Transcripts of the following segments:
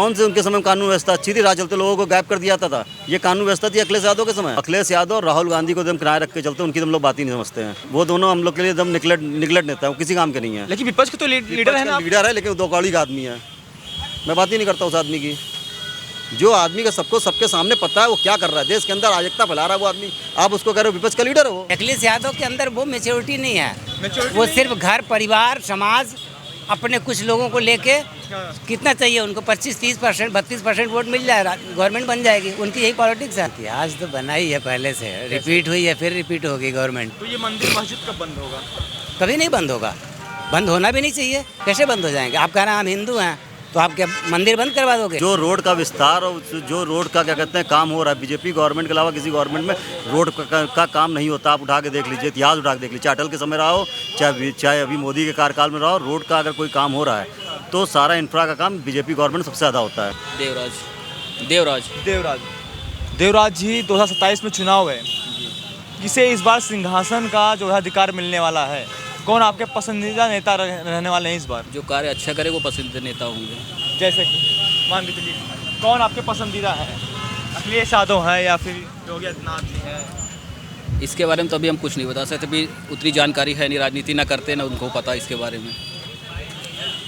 कौन से उनके समय में कानून व्यवस्था अच्छी थी? राह चलते लोगों को गायब कर दिया जाता था। ये कानून व्यवस्था थी अखिलेश यादव के समय। अखिलेश यादव और राहुल गांधी को एकदम किनारे रख के चलते, उनकी हम लोग बात ही नहीं समझते हैं। वो दोनों हम लोग के लिए एकदम निकलेट नेता है, वो किसी काम के नहीं है। लेकिन विपक्ष के तो लीडर है ना। लीडर है, लेकिन वो दो कौड़ी का आदमी है। मैं बात ही नहीं करता उस आदमी की। जो आदमी का सबको सबके सामने पता है वो क्या कर रहा है, देश के अंदर अराजकता फैला रहा है वो आदमी, आप उसको कह रहे हो विपक्ष का लीडर है? वो अखिलेश यादव के अंदर वो मेच्योरिटी नहीं है। वो सिर्फ घर परिवार समाज अपने कुछ लोगों को लेके कितना चाहिए उनको 25-30% 32% वोट मिल जाए, गवर्नमेंट बन जाएगी। उनकी यही पॉलिटिक्स है। इतिहास तो बना ही है पहले से, रिपीट हुई है, फिर रिपीट होगी गवर्नमेंट। तो ये मंदिर मस्जिद कब बंद होगा? कभी नहीं बंद होगा, बंद होना भी नहीं चाहिए। कैसे बंद हो जाएंगे? आप कह रहे हैं हम हिंदू हैं तो आप क्या मंदिर बंद करवा दोगे? जो रोड का विस्तार और जो रोड का क्या कहते हैं काम हो रहा है, बीजेपी गवर्नमेंट के अलावा किसी गवर्नमेंट में रोड का काम नहीं होता। आप उठा के देख लीजिए, इतिहास उठा के देख लीजिए, चाहे अटल के समय रहा हो चाहे अभी मोदी के कार्यकाल में रहा हो, रोड का अगर कोई काम हो रहा है तो सारा इंफ्रा का काम बीजेपी गवर्नमेंट सबसे ज़्यादा होता है। देवराज जी 2027 में चुनाव है, किसे इस बार सिंहासन का जो है अधिकार मिलने वाला है? कौन आपके पसंदीदा नेता रहने वाले हैं इस बार? जो कार्य अच्छा करे वो पसंदीदा नेता होंगे। जैसे कि मान के चलिए कौन आपके पसंदीदा है? अखिलेश यादव है या फिर योगी आदित्यनाथ जी है? इसके बारे में तो अभी हम कुछ नहीं बता सकते, अभी उतनी जानकारी है नहीं, राजनीति ना करते ना उनको पता इसके बारे में।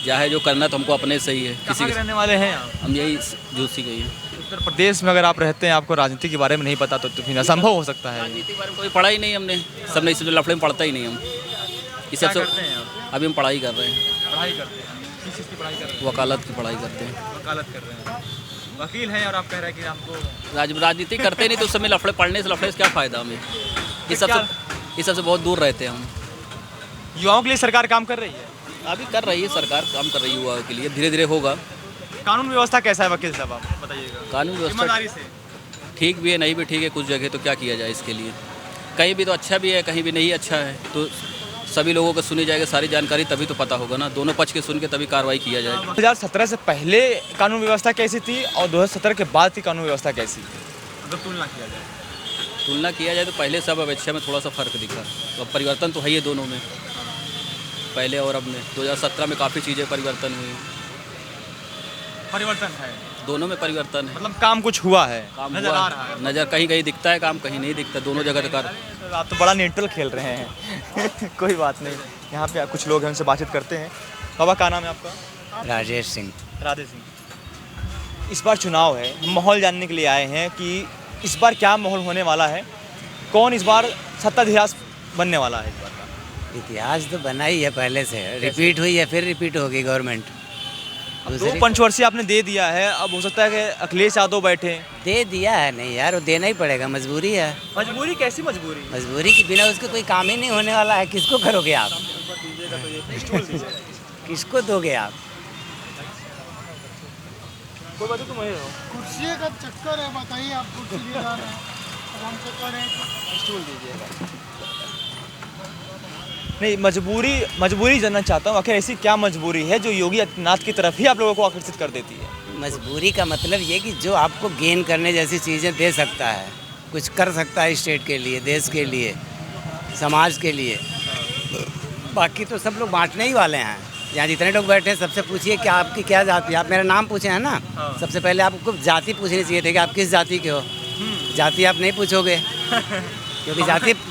चाहे जो करना तो हमको अपने से ही है। किसी के रहने वाले हैं आप? हम यही जूसी गई हैं। उत्तर प्रदेश में अगर आप रहते हैं, आपको राजनीति के बारे में नहीं पता तो फिर असंभव हो सकता है। राजनीति के बारे में कोई पढ़ा ही नहीं हमने, सब नहीं, लफड़े में पढ़ता ही नहीं हम। इस क्या सबसे करते हैं आप? अभी हम पढ़ाई कर रहे हैं। पढ़ाई करते हैं? किस चीज़ की पढ़ाई कर रहे हैं? वकालत की पढ़ाई करते हैं। वकालत कर रहे हैं। वकील हैं और आप कह रहे हैं कि आपको राजनीति करते नहीं तो उस समय लफड़े पढ़ने से क्या फ़ायदा हमें? इस सबसे बहुत दूर रहते हैं हम। युवाओं के लिए सरकार काम कर रही है? अभी कर रही है सरकार, काम कर रही है युवाओं के लिए, धीरे धीरे होगा। कानून व्यवस्था कैसा है वकील साहब, आप बताइएगा। कानून व्यवस्था ईमानदारी से ठीक भी है, नहीं भी ठीक है। कुछ जगह तो क्या किया जाए इसके लिए, कहीं भी तो अच्छा भी है, कहीं भी नहीं अच्छा है। तो सभी लोगों को सुनी जाएगी सारी जानकारी, तभी तो पता होगा ना। दोनों पक्ष के सुन के तभी कार्रवाई किया जाएगी। 2017 से पहले कानून व्यवस्था कैसी थी और 2017 के बाद की कानून व्यवस्था कैसी थी, अगर तुलना किया जाए? तो पहले से अब अपेक्षा में थोड़ा सा फ़र्क दिखा। तो अब परिवर्तन तो है ही दोनों में, पहले और अब में। 2017 में काफ़ी चीज़ें परिवर्तन हुई। परिवर्तन है, दोनों में परिवर्तन है। मतलब काम कुछ हुआ है, काम नजर आ रहा है। नज़र कहीं कहीं दिखता है काम, कहीं नहीं दिखता, दोनों जगह का। आप तो बड़ा न्यूट्रल खेल रहे हैं। कोई बात नहीं, यहाँ पे कुछ लोग हैं, उनसे बातचीत करते हैं। बाबा क्या नाम है आपका? राजेश सिंह। राधे सिंह। इस बार चुनाव है, हम माहौल जानने के लिए आए हैं कि इस बार क्या माहौल होने वाला है, कौन इस बार सत्ताधीश बनने वाला है इस बार का? इतिहास तो बना ही है पहले से, रिपीट हुई है, फिर रिपीट होगी गवर्नमेंट। दो पंचवर्षीय आपने दे दिया है, अब हो सकता है कि अखिलेश यादव बैठे। दे दिया है नहीं यार, वो देना ही पड़ेगा, मजबूरी है। मजबूरी? कैसी मजबूरी? मजबूरी के बिना उसके कोई काम ही नहीं होने वाला है। किसको करोगे आप? किसको दोगे आप? कोई बात तो वही हो। कुर्सी का चक्कर है, बताइए आप कुर्सी ले जा रहे हैं, अब हम चक्कर है स्टूल दीजिएगा। नहीं, मजबूरी जानना चाहता हूँ, आखिर ऐसी क्या मजबूरी है जो योगी आदित्यनाथ की तरफ ही आप लोगों को आकर्षित कर देती है? मजबूरी का मतलब ये कि जो आपको गेन करने जैसी चीज़ें दे सकता है, कुछ कर सकता है स्टेट के लिए, देश के लिए, समाज के लिए। बाकी तो सब लोग बांटने ही वाले हैं। यहाँ जितने लोग बैठे हैं सबसे पूछिए कि आपकी क्या जाति है। आप मेरा नाम पूछे हैं ना, सबसे पहले आपको जाति पूछनी चाहिए थी कि आप किस जाति के हो। जाति आप नहीं पूछोगे क्योंकि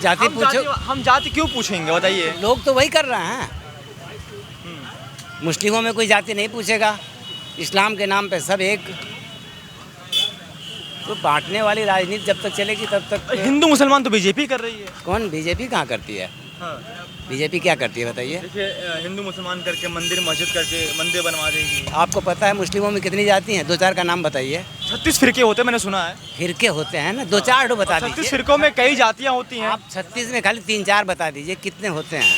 जाति पूछो। हम जाति क्यों पूछेंगे बताइए? लोग तो वही कर रहे हैं। मुस्लिमों में कोई जाति नहीं पूछेगा, इस्लाम के नाम पे सब एक। तो बांटने वाली राजनीति जब तक चलेगी तब तक। हिंदू मुसलमान तो बीजेपी कर रही है। कौन? बीजेपी कहाँ करती है? बीजेपी क्या करती है बताइए? देखिए, हिंदू मुसलमान करके मंदिर मस्जिद करके मंदिर बनवा देगी। आपको पता है मुस्लिमों में कितनी जाति हैं? 2-4 का नाम बताइए। 36 फिरके होते, मैंने सुना है। फिरके होते हैं ना, 2-4 तो बता 36 दीजिए। फिरकों में कई जातियाँ होती हैं। आप 36 में खाली 3-4 बता दीजिए कितने होते हैं।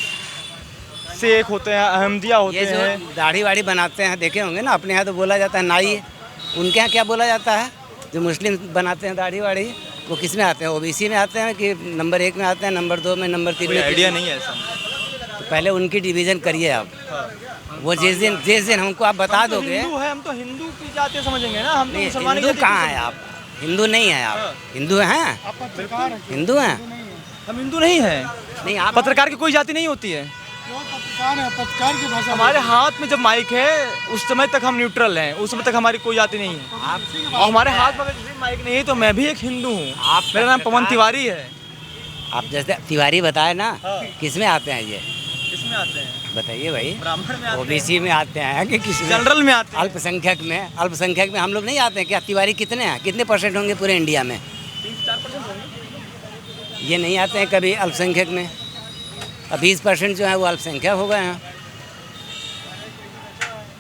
शेख होते हैं, अहमदिया होते ये हैं। जो दाढ़ी वाड़ी बनाते हैं देखे होंगे ना, अपने यहाँ तो बोला जाता है नाई। उनके यहाँ क्या बोला जाता है? जो मुस्लिम बनाते हैं दाढ़ी वाड़ी, वो किस में आते हैं? ओबीसी में आते हैं कि नंबर 1 में आते हैं, नंबर 2 में, नंबर 3 में? आइडिया नहीं है ऐसा। तो पहले उनकी डिवीज़न करिए आप। वो जिस दिन हमको आप बता दोगे। हिंदू है, हम तो हिंदू की जाति समझेंगे ना। हम तो मुसलमान हिंदू कहाँ है? आप हिंदू नहीं है? आप हिंदू हैं? आप पत्रकार हैं? हिंदू हैं? हम हिंदू नहीं हैं। नहीं, आप पत्रकार की कोई जाति नहीं होती है। जो पत्रकार पत्रकार है, पत्रकार की भाषा हमारे हाथ में जब माइक है उस समय तक हम न्यूट्रल हैं, उस समय तक हमारी कोई जाति नहीं है। और हमारे हाथ में अगर जैसे माइक नहीं है तो मैं भी एक हिंदू हूँ। मेरा नाम पवन तिवारी है। आप जैसे तिवारी बताए ना, हाँ। किस में आते हैं ये किसमें आते हैं? बताइए भाई। ब्राह्मण में आते हैं, ओबीसी में आते हैं कि किस में? जनरल में आते हैं। अल्पसंख्यक में हम लोग नहीं आते हैं क्या? तिवारी कितने हैं, कितने परसेंट होंगे पूरे इंडिया में? 3-4% होंगे। ये नहीं आते हैं कभी अल्पसंख्यक में। अब 20% जो है वो अल्पसंख्यक हो गए हैं।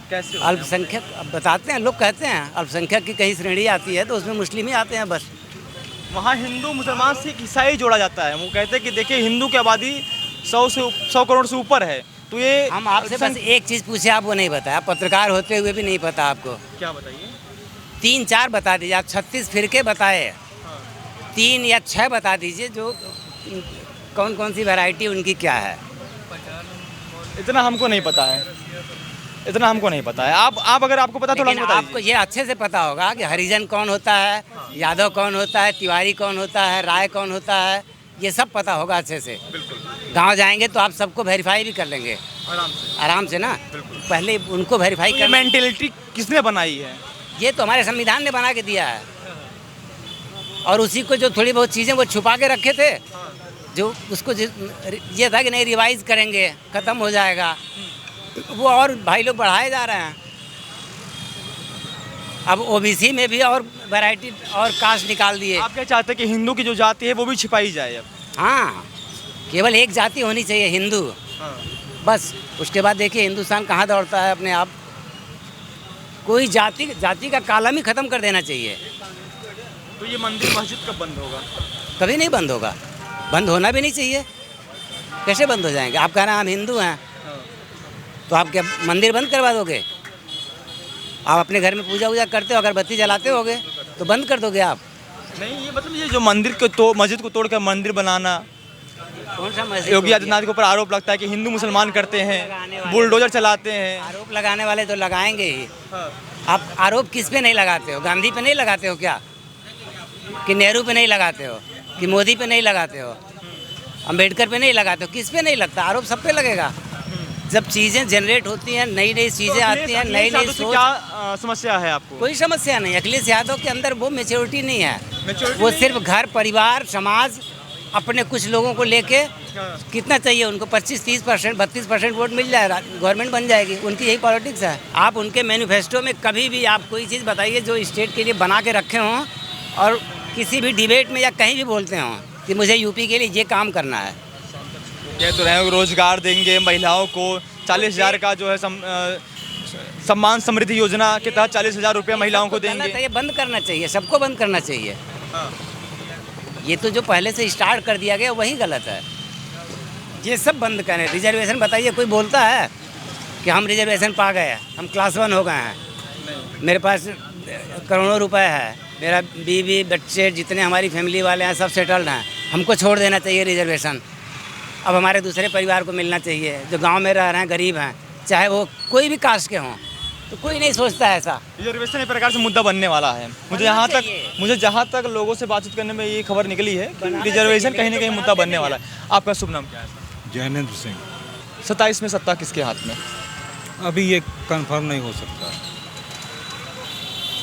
कैसे हो? अल्पसंख्यक अब बताते हैं, लोग कहते हैं अल्पसंख्यक की कहीं श्रेणी आती है तो उसमें मुस्लिम ही आते हैं बस। वहाँ हिंदू मुसलमान सिख ईसाई जोड़ा जाता है। वो कहते हैं कि देखिए हिंदू की आबादी 100 करोड़ से ऊपर है, तो ये हम आपसे बस एक चीज़ पूछे, आप वो नहीं बताया। पत्रकार होते हुए भी नहीं पता आपको। क्या बताइए? 3-4 बता दीजिए। आप 36 फिरके बताए, 3 या 6 बता दीजिए जो कौन कौन सी वैरायटी उनकी क्या है। इतना हमको नहीं पता है, इतना हमको नहीं पता है। आप अगर आपको पता थोड़ा लेकिन सा आपको ये अच्छे से पता होगा कि हरिजन कौन होता है, यादव कौन होता है, तिवारी कौन होता है, राय कौन होता है, ये सब पता होगा अच्छे से। गांव जाएंगे तो आप सबको वेरीफाई भी कर लेंगे आराम से ना। पहले उनको वेरीफाई ये कर। मेंटेलिटी किसने बनाई है? ये तो हमारे संविधान ने बना के दिया है, और उसी को जो थोड़ी बहुत चीज़ें वो छुपा के रखे थे, जो उसको ये था कि नहीं रिवाइज करेंगे, ख़त्म हो जाएगा, वो और भाई लोग बढ़ाए जा रहे हैं। अब ओबीसी में भी और वैरायटी और कास्ट निकाल दिए। आप क्या चाहते हैं कि हिंदू की जो जाति है वो भी छिपाई जाए अब? हाँ, केवल एक जाति होनी चाहिए, हिंदू, बस। उसके बाद देखिए हिंदुस्तान कहाँ दौड़ता है अपने आप। कोई जाति का कालम ही ख़त्म कर देना चाहिए। तो ये मंदिर मस्जिद कब बंद होगा? कभी नहीं बंद होगा, बंद होना भी नहीं चाहिए। कैसे बंद हो जाएंगे? आप कह रहे हैं हम हिंदू हैं, तो आप क्या मंदिर बंद करवा दोगे? आप अपने घर में पूजा वूजा करते हो, अगरबत्ती जलाते होगे, तो बंद कर दोगे आप? नहीं, ये मतलब ये जो मंदिर को तो मस्जिद को तोड़कर मंदिर बनाना, कौन सा मस्जिद? योगी आदित्यनाथ के ऊपर आरोप लगता है कि हिंदू मुसलमान करते हैं, बुलडोजर चलाते हैं। आरोप लगाने वाले तो लगाएंगे ही। आप आरोप किस पे नहीं लगाते हो? गांधी पे नहीं लगाते हो क्या? कि नेहरू पे नहीं लगाते हो? कि मोदी पे नहीं लगाते हो? अंबेडकर पे नहीं लगाते हो? किस पे नहीं लगता? आरोप सब पे लगेगा। जब चीज़ें जनरेट होती हैं, नई नई चीज़ें आती हैं, नई नई सोच। क्या समस्या है आपको? कोई समस्या नहीं। अखिलेश यादव के अंदर वो मेच्योरिटी नहीं है। वो सिर्फ घर परिवार समाज अपने कुछ लोगों को लेके, कितना चाहिए उनको? 25-30%, 32% वोट मिल जाए, गवर्नमेंट बन जाएगी। उनकी यही पॉलिटिक्स है। आप उनके मैनिफेस्टो में कभी भी आप कोई चीज़ बताइए जो स्टेट के लिए बना के रखे हों, और किसी भी डिबेट में या कहीं भी बोलते हों कि मुझे यूपी के लिए ये काम करना है। कह तो रहे हो रोजगार देंगे महिलाओं को, 40,000 का जो है सम्मान समृद्धि योजना के तहत 40,000 रुपये महिलाओं को देंगे। ये बंद करना चाहिए, सबको बंद करना चाहिए। ये तो जो पहले से स्टार्ट कर दिया गया वही गलत है। ये सब बंद करें। रिजर्वेशन बताइए, कोई बोलता है कि हम रिजर्वेशन पा गए, हम क्लास 1 हो गए हैं, मेरे पास करोड़ों रुपए है, मेरा बीवी बच्चे जितने हमारी फैमिली वाले हैं सब सेटल्ड हैं, हमको छोड़ देना चाहिए रिजर्वेशन। अब हमारे दूसरे परिवार को मिलना चाहिए जो गांव में रह रहे हैं, गरीब हैं, चाहे वो कोई भी कास्ट के हों, तो कोई नहीं सोचता है ऐसा। रिजर्वेशन एक प्रकार से मुद्दा बनने वाला है। मुझे जहाँ तक लोगों से बातचीत करने में ये खबर निकली है कि रिजर्वेशन कहीं ना कहीं मुद्दा बनने वाला है। आपका शुभ नाम क्या है? जैनेंद्र सिंह। 27 में सत्ता किसके हाथ में? अभी ये कंफर्म नहीं हो सकता।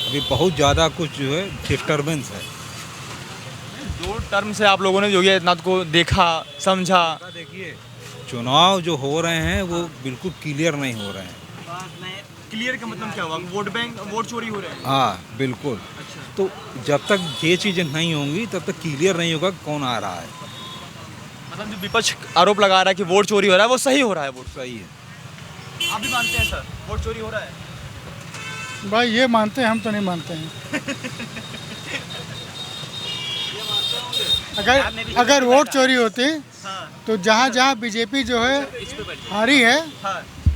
अभी बहुत ज़्यादा कुछ जो है डिस्टर्बेंस है। 2 टर्म से आप लोगों ने योगी आदित्यनाथ को देखा, समझा। देखिए, चुनाव जो हो रहे हैं वो बिल्कुल क्लियर नहीं हो रहे हैं। क्लियर का मतलब क्या हुआ? वोट बैंक, वोट चोरी हो रहे हैं। हाँ बिल्कुल। तो जब तक ये चीज़ें नहीं होंगी तब तक क्लियर नहीं होगा कौन आ रहा है। मतलब जो विपक्ष आरोप लगा रहा है कि वोट चोरी हो रहा है, वो सही हो रहा है? वोट सही है। आप भी मानते हैं सर वोट चोरी हो रहा है? भाई ये मानते हैं, हम तो नहीं मानते हैं। अगर वोट चोरी होती तो जहाँ जहाँ बीजेपी जो है हारी है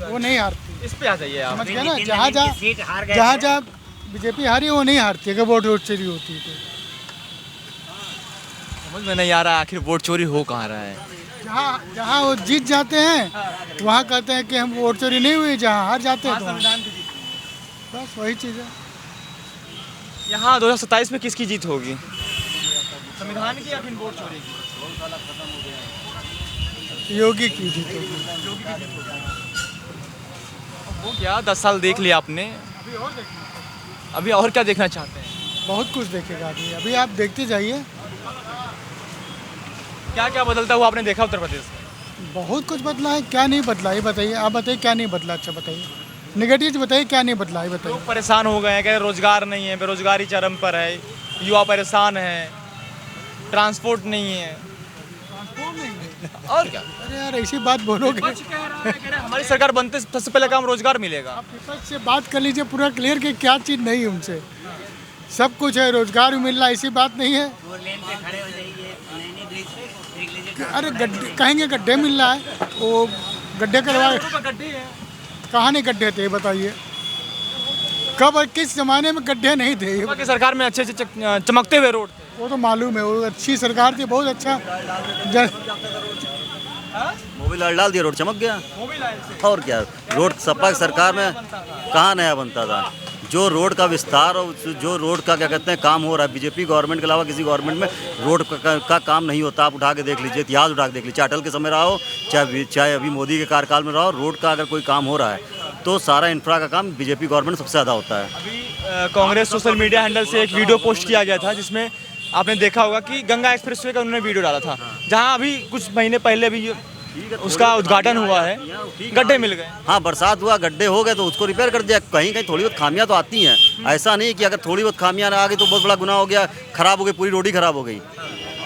वो नहीं हारती। इस पे आ जाइए आप। समझ गए ना? जहाँ जहाँ बीजेपी हारी है वो नहीं हारती अगर वोट चोरी होती है तो। समझ में नहीं आ रहा आखिर वोट चोरी हो कहाँ रहा है। जहाँ वो जीत जाते हैं वहाँ कहते हैं कि हम वोट चोरी नहीं हुई, जहाँ हार जाते हैं तो बस वही चीज़ है। यहाँ 2027 में किसकी जीत होगी? संविधान की या फिर वोट चोरी की? योगी की जीत होगी। हो गया 10 साल देख लिया आपने, अभी और देखना, अभी और क्या देखना चाहते हैं? बहुत कुछ देखेगा अभी आप देखते जाइए। क्या क्या बदलता हुआ आपने देखा उत्तर प्रदेश में? बहुत कुछ बदला है, क्या नहीं बदला ये बताइए, आप बताइए क्या नहीं बदला। अच्छा बताइए, निगेटिव बताइए क्या नहीं बदला ये बताइए। लोग परेशान हो गए हैं, कह रहे रोजगार नहीं है, बेरोजगारी चरम पर है, युवा परेशान है, ट्रांसपोर्ट नहीं है, और क्या? अरे यार ऐसी बात बोलोगे, कह रहे हमारी सरकार बनते सबसे पहले काम रोजगार मिलेगा। आप विपक्ष से बात कर लीजिए पूरा क्लियर कि क्या चीज़ नहीं है उनसे। सब कुछ है, रोजगार भी मिल रहा है, ऐसी बात नहीं है। अरे गड्ढे कहेंगे, गड्ढे मिल रहा है, वो गड्ढे करवाए, कहाँ नहीं गड्ढे थे बताइए, कब और किस जमाने में गड्ढे नहीं थे? की सरकार में अच्छे से चमकते हुए रोड थे। वो तो मालूम है, वो अच्छी सरकार थी, बहुत अच्छा मोबिल ऑयल डाल दिया, रोड चमक गया। और क्या, रोड सपा की सरकार में कहाँ नया बनता था? जो रोड का विस्तार और जो रोड का क्या कहते हैं काम हो रहा है, बीजेपी गवर्नमेंट के अलावा किसी गवर्नमेंट में रोड का काम नहीं होता। आप उठा के देख लीजिए, इतिहास उठा के देख लीजिए, चाहे अटल के समय रहा हो, चाहे अभी मोदी के कार्यकाल में रहा हो, रोड का अगर कोई काम हो रहा है तो सारा इंफ्रा का काम बीजेपी गवर्नमेंट सबसे ज़्यादा होता है। अभी कांग्रेस सोशल मीडिया हैंडल से एक वीडियो पोस्ट किया गया था, जिसमें आपने देखा होगा कि गंगा एक्सप्रेसवे का उन्होंने वीडियो डाला था, जहां अभी कुछ महीने पहले भी उसका उद्घाटन हुआ है, गड्ढे मिल गए। हाँ, बरसात हुआ, गड्ढे हो गए तो उसको रिपेयर कर दिया। कहीं कहीं थोड़ी बहुत खामियां तो आती हैं, ऐसा नहीं कि अगर थोड़ी बहुत खामियां ना आ गई तो बहुत बड़ा गुनाह हो गया, खराब हो गई, पूरी रोड ही खराब हो गई।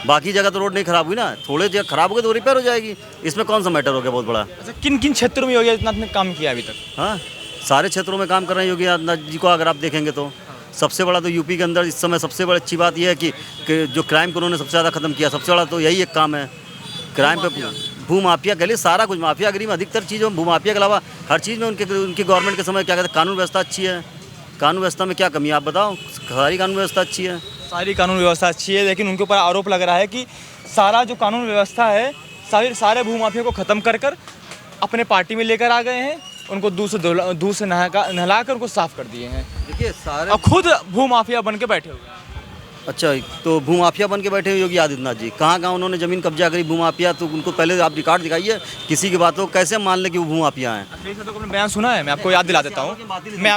बाकी जगह तो रोड नहीं खराब हुई ना, थोड़े जगह खराब हो गई तो रिपेयर हो जाएगी, इसमें कौन सा मैटर हो गया बहुत बड़ा। अच्छा, किन किन क्षेत्रों में योगी आदित्यनाथ ने काम किया अभी तक? हाँ, सारे क्षेत्रों में काम कर रहे हैं योगी आदित्यनाथ जी को। अगर आप देखेंगे तो सबसे बड़ा तो यूपी के अंदर इस समय सबसे बड़ी अच्छी बात यह है कि जो क्राइम को उन्होंने सबसे ज़्यादा ख़त्म किया, सबसे बड़ा तो यही एक काम है। क्राइम पे भू माफिया के लिए सारा कुछ, माफियागिरी में अधिकतर चीज़ों, भू माफिया के अलावा हर चीज़ में उनकी गवर्नमेंट के समय क्या कहते हैं, कानून व्यवस्था अच्छी है। कानून व्यवस्था में क्या कमी है आप बताओ? सारी कानून व्यवस्था अच्छी है। सारी कानून व्यवस्था अच्छी है, लेकिन उनके ऊपर आरोप लग रहा है कि सारा जो कानून व्यवस्था है सारे भूमाफिया को ख़त्म कर अपने पार्टी में लेकर आ गए हैं, उनको दूध से नहला कर उनको साफ कर दिए हैं। देखिए सारे और खुद भूमाफिया बन के बैठे हुए हैं। अच्छा, तो भूमाफिया बन के बैठे हुए योगी आदित्यनाथ जी, कहाँ उन्होंने ज़मीन कब्जा करी भूमाफिया? तो उनको पहले आप रिकॉर्ड दिखाइए, किसी की बातों को कैसे मान लें कि वो भूमाफिया हैं? अखिलेश यादव का बयान सुना है, मैं आपको याद दिला देता हूँ, मैं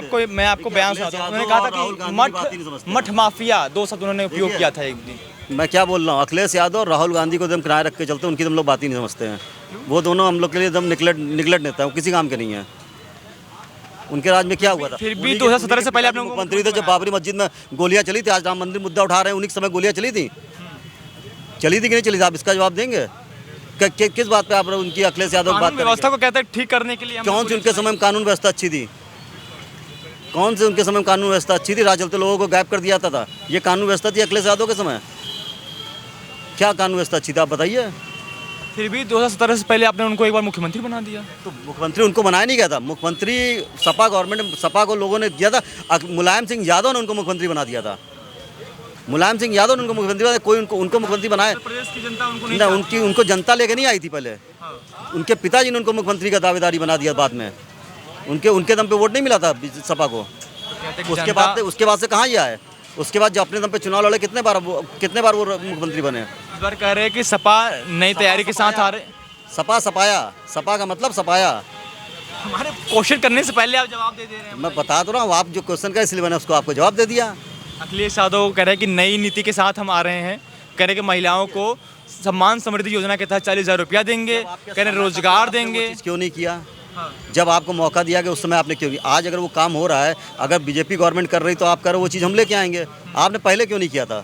आपको बयान सुनाता हूँ। उन्होंने कहा था कि मठ माफिया, 2 शब्द उन्होंने उपयोग किया था एक दिन। मैं क्या बोल रहा हूँ, अखिलेश यादव और राहुल गांधी को एकदम किनारे रख के चलते हैं, उनकी हम लोग बात ही नहीं समझते हैं। वो दोनों हम लोग के लिए एकदम निकलट नेता है, वो किसी काम के नहीं है। उनके राज में क्या हुआ था? फिर भी 2017 से पहले आप लोगों को मुख्यमंत्री थे जब बाबरी मस्जिद में गोलियां चली थी, आज राम मंदिर मुद्दा उठा रहे हैं, उन्हीं के समय गोलियां चली थी कि नहीं चली थी? आप इसका जवाब देंगे? किस बात पे आप उनकी अखिलेश यादव बात व्यवस्था को कहते हैं ठीक करने के लिए? कौन सी उनके समय में कानून व्यवस्था अच्छी थी? कौन से उनके समय में कानून व्यवस्था अच्छी थी? राह चलते लोगों को गायब कर दिया था, ये कानून व्यवस्था थी अखिलेश यादव के समय? क्या कानून व्यवस्था अच्छी थी आप बताइए? फिर भी 2017 से पहले आपने उनको एक बार मुख्यमंत्री बना दिया। तो मुख्यमंत्री उनको बनाया नहीं गया था, मुख्यमंत्री सपा गवर्नमेंट, सपा को लोगों ने दिया था। मुलायम सिंह यादव ने उनको मुख्यमंत्री बना दिया था, मुलायम सिंह यादव ने उनको मुख्यमंत्री बनाया। कोई उनको मुख्यमंत्री बनाया? प्रदेश की जनता उनको नहीं, उनको जनता लेके नहीं आई थी पहले। उनके पिताजी ने उनको मुख्यमंत्री का दावेदारी बना दिया बाद में, उनके दम पे वोट नहीं मिला था सपा को। उसके बाद से कहाँ ये आए? उसके बाद जो अपने दम पे चुनाव लड़े, कितने बार वो मुख्यमंत्री बने? इस बार कह रहे हैं कि सपा नई तैयारी के साथ आ रहे। सपा का मतलब सपाया। हमारे क्वेश्चन करने से पहले आप जवाब दे रहे हैं। मैं बता तो रहा हूँ, आप जो क्वेश्चन का इसलिए मैंने उसको आपको जवाब दे दिया। अखिलेश यादव कह रहे हैं कि नई नीति के साथ हम आ रहे हैं, कह रहे हैं कि महिलाओं को सम्मान समृद्धि योजना के तहत 40,000 रुपया देंगे, कह रहे हैं रोजगार देंगे। क्यों नहीं किया? जब आपको मौका दिया गया उस समय आपने क्यों किया? आज अगर वो काम हो रहा है, अगर बीजेपी गवर्नमेंट कर रही तो आप करो, वो चीज़ हम लेके आएंगे। आपने पहले क्यों नहीं किया था?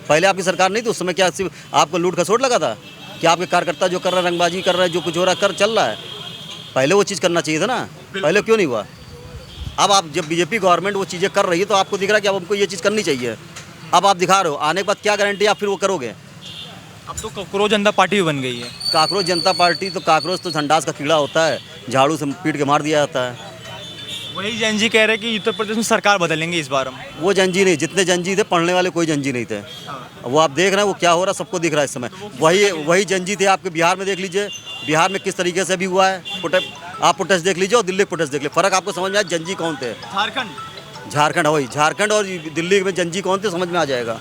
पहले आपकी सरकार नहीं थी उस समय, क्या सिर्फ आपको लूट खसोट लगा था? कि आपके कार्यकर्ता जो कर रहे हैं, रंगबाजी कर रहे हैं, जो कुछ हो रहा है चल रहा है, पहले वो चीज़ करना चाहिए था ना, पहले क्यों नहीं हुआ? अब आप जब बीजेपी गवर्नमेंट वो चीज़ें कर रही है तो आपको दिख रहा है कि अब हमको ये चीज़ करनी चाहिए। अब आप दिखा रहे हो, आने के बाद क्या गारंटी आप फिर वो करोगे? अब तो कांग्रेस जनता पार्टी भी बन गई है। कांग्रेस जनता पार्टी तो कांग्रेस तो झंडास का कीड़ा होता है, झाड़ू से पीट के मार दिया जाता है। वही जंजी कह रहे हैं कि उत्तर प्रदेश में सरकार बदलेंगे इस बार हम। वो जंजी नहीं, जितने जंजी थे पढ़ने वाले कोई जंजी नहीं थे। वो आप देख रहे हैं वो क्या हो रहा है, सबको दिख रहा है इस समय। वही जंजी थे आपके बिहार में, देख लीजिए बिहार में किस तरीके से भी हुआ है। आप प्रोटेस्ट देख लीजिए और दिल्ली प्रोटेस्ट देख लीजिए, फर्क आपको समझ में आया जंजी कौन थे। झारखंड वही, झारखंड और दिल्ली में जंजी कौन थे समझ में आ जाएगा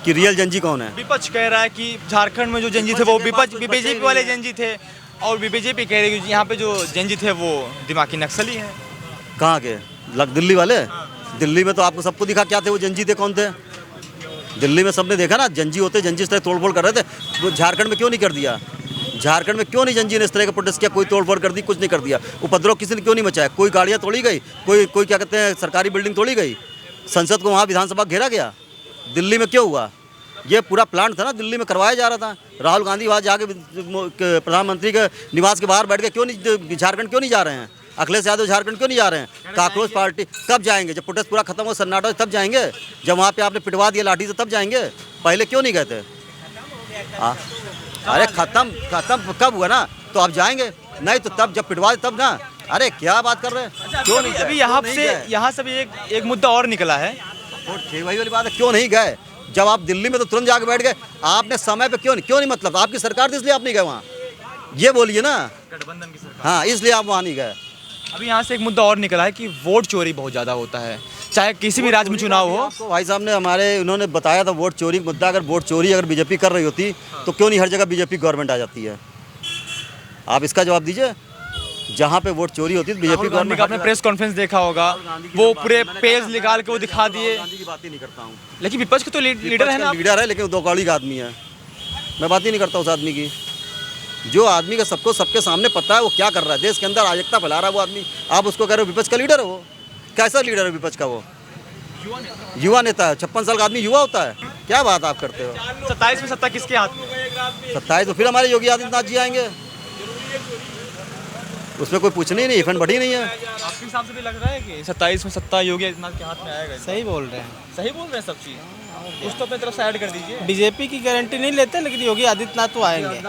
कि रियल जंजी कौन है। विपक्ष कह रहा है कि झारखंड में जो जंजी थे वो बीजेपी वाले जंजी थे, और बीजेपी कह रही है कि यहाँ पे जो जंजी थे वो दिमागी नक्सली हैं। कहाँ के? दिल्ली वाले? दिल्ली में तो आपको सबको दिखा क्या थे, वो जंजी थे, कौन थे? दिल्ली में सबने देखा ना, जंजी होते, जंजी इस तरह तोड़ फोड़ कर रहे थे। वो झारखंड में क्यों नहीं कर दिया? झारखंड में क्यों नहीं जंजी ने इस तरह का प्रोटेस्ट किया? कोई तोड़ फोड़ कर दी, कुछ नहीं कर दिया। उपद्रव किसी ने क्यों नहीं मचाया? कोई गाड़ियाँ तोड़ी गई, कोई क्या कहते हैं सरकारी बिल्डिंग तोड़ी गई, संसद को वहाँ विधानसभा घेरा गया। दिल्ली में क्यों हुआ? ये पूरा प्लान था ना, दिल्ली में करवाया जा रहा था। राहुल गांधी वहाँ जाके प्रधानमंत्री के निवास के बाहर बैठ के क्यों नहीं, झारखंड क्यों नहीं जा रहे हैं? अखिलेश यादव झारखंड क्यों नहीं जा रहे हैं? काकरोच पार्टी कब जाएंगे? जब प्रोटेस्ट पूरा खत्म हो, सन्नाटा हो, तब जाएंगे। जब वहाँ पे आपने पिटवा दिया लाठी से, तब जाएंगे। पहले क्यों नहीं गए थे? अरे खत्म कब हुआ ना, तो आप जाएंगे। नहीं तो तब जब पिटवा तब ना। अरे क्या बात कर रहे हैं? क्यों नहीं? अभी यहाँ से भी एक मुद्दा और निकला है। वही वाली बात है, क्यों नहीं गए? जब आप दिल्ली में तो तुरंत जाके बैठ गए। आपने समय पे क्यों नहीं मतलब आपकी सरकार थी इसलिए आप नहीं गए वहाँ, ये बोलिए ना। गठबंधन की सरकार। हाँ, इसलिए आप वहाँ नहीं गए। अभी यहाँ से एक मुद्दा और निकला है कि वोट चोरी बहुत ज़्यादा होता है, चाहे किसी भी राज्य में चुनाव हो। तो भाई साहब ने उन्होंने बताया था वोट चोरी मुद्दा। अगर वोट चोरी अगर बीजेपी कर रही होती तो क्यों नहीं हर जगह बीजेपी गवर्नमेंट आ जाती है? आप इसका जवाब दीजिए। जहाँ पे वोट चोरी होती है बीजेपी गवर्नमेंट। आपने प्रेस कॉन्फ्रेंस देखा होगा, वो पूरे पेज निकाल के वो दिखा दिए। गांधी की बात ही नहीं करता हूँ। लेकिन विपक्ष का तो लीडर है ना। लीडर है, लेकिन वो दो कौड़ी का आदमी है। मैं बात ही नहीं करता उस आदमी की। जो आदमी का सबको सबके सामने पता है वो क्या कर रहा है, देश के अंदर अराजकता फैला रहा है वो आदमी। आप उसको कह रहे हो विपक्ष का लीडर है? वो कैसा लीडर है विपक्ष का? वो युवा नेता है। 56 साल का आदमी युवा होता है? क्या बात आप करते हो? 27 में सत्ता किसके हाथ में? 27 तो फिर हमारे योगी आदित्यनाथ जी आएंगे। उसमें कोई पूछने ही नहीं, फंड बढ़ी नहीं है। आपके हिसाब से भी लग रहा है कि 27 में सत्ता योगी आदित्यनाथ के हाथ में आएगा? सही बोल रहे हैं। सही बोल रहे हैं सब चीज़। कुछ तो अपनी तरफ से ऐड कर दीजिए। बीजेपी की गारंटी नहीं लेते, लेकिन योगी आदित्यनाथ तो आएंगे।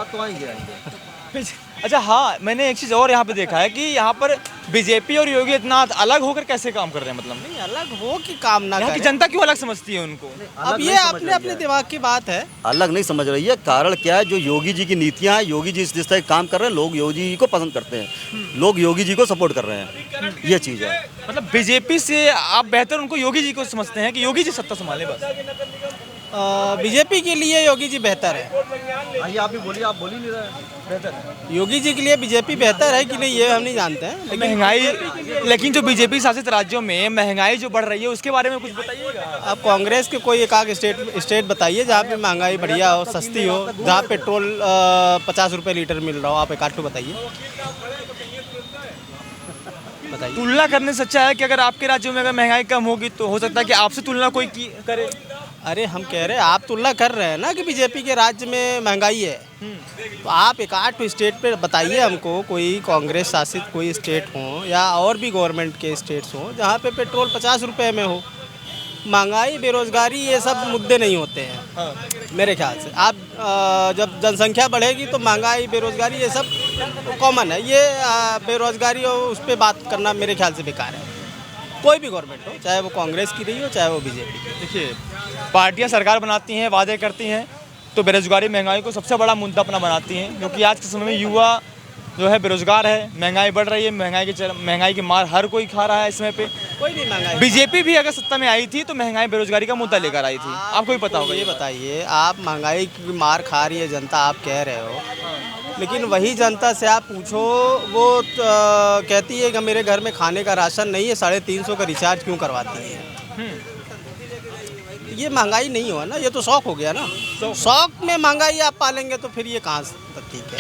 अच्छा हाँ, मैंने एक चीज़ और यहाँ पे देखा है कि यहाँ पर बीजेपी और योगी आदित्यनाथ अलग होकर कैसे काम कर रहे हैं? मतलब नहीं, अलग हो कि काम ना यहाँ की करें। जनता क्यों अलग समझती है उनको? अब ये अपने अपने दिमाग की बात है। अलग नहीं समझ रही है। कारण क्या है? जो योगी जी की नीतियाँ हैं, योगी जी जिस तरह काम कर रहे हैं, लोग योगी जी को पसंद करते हैं, लोग योगी जी को सपोर्ट कर रहे हैं। ये चीज़ है। मतलब बीजेपी से आप बेहतर उनको योगी जी को समझते हैं कि योगी जी सत्ता संभाले बस? बीजेपी के लिए योगी जी बेहतर है। आइए आप भी बोलिए, आप बोल ही नहीं रहे। बेहतर योगी जी के लिए बीजेपी बेहतर है कि नहीं ये हम नहीं जानते हैं, लेकिन महंगाई, लेकिन जो बीजेपी शासित राज्यों में महंगाई जो बढ़ रही है उसके बारे में कुछ बताइएगा। आप कांग्रेस के कोई एक आध स्टेट बताइए जहाँ पे महंगाई बढ़िया हो, सस्ती हो, जहाँ पेट्रोल 50 रुपये लीटर मिल रहा हो। आप एक आध तो बताइए। तुलना करने से अच्छा है कि अगर आपके राज्यों में अगर महंगाई कम होगी तो हो सकता है कि आपसे तुलना कोई करे। अरे हम कह रहे हैं, आप तुलना कर रहे हैं ना कि बीजेपी के राज्य में महंगाई है, तो आप एक आठ स्टेट पे बताइए हमको, कोई कांग्रेस शासित कोई स्टेट हो या और भी गवर्नमेंट के स्टेट्स हो जहाँ पे पेट्रोल 50 रुपये में हो। महंगाई, बेरोजगारी ये सब मुद्दे नहीं होते हैं मेरे ख्याल से। आप जब जनसंख्या बढ़ेगी तो महंगाई, बेरोजगारी ये सब कॉमन है। ये बेरोजगारी और उस पर बात करना मेरे ख्याल से बेकार है। कोई भी गवर्नमेंट हो, चाहे वो कांग्रेस की रही हो चाहे वो बीजेपी की। देखिए, पार्टियां सरकार बनाती हैं, वादे करती हैं, तो बेरोजगारी महंगाई को सबसे बड़ा मुद्दा अपना बनाती हैं, क्योंकि आज के समय में युवा जो है बेरोजगार है, महंगाई बढ़ रही है, महंगाई की मार हर कोई खा रहा है इस समय पे। कोई नहीं महंगाई। बीजेपी भी अगर सत्ता में आई थी तो महंगाई बेरोजगारी का मुद्दा लेकर आई थी। आपको भी पता होगा। ये बताइए, आप महंगाई की मार खा रही है जनता, आप कह रहे हो, लेकिन वही जनता से आप पूछो, वो कहती है कि मेरे घर में खाने का राशन नहीं है, 350 का रिचार्ज क्यों करवाती है? ये महंगाई नहीं हुआ ना, ये तो शौक हो गया ना। शौक में महंगाई आप पालेंगे तो फिर ये कहाँ तक ठीक है?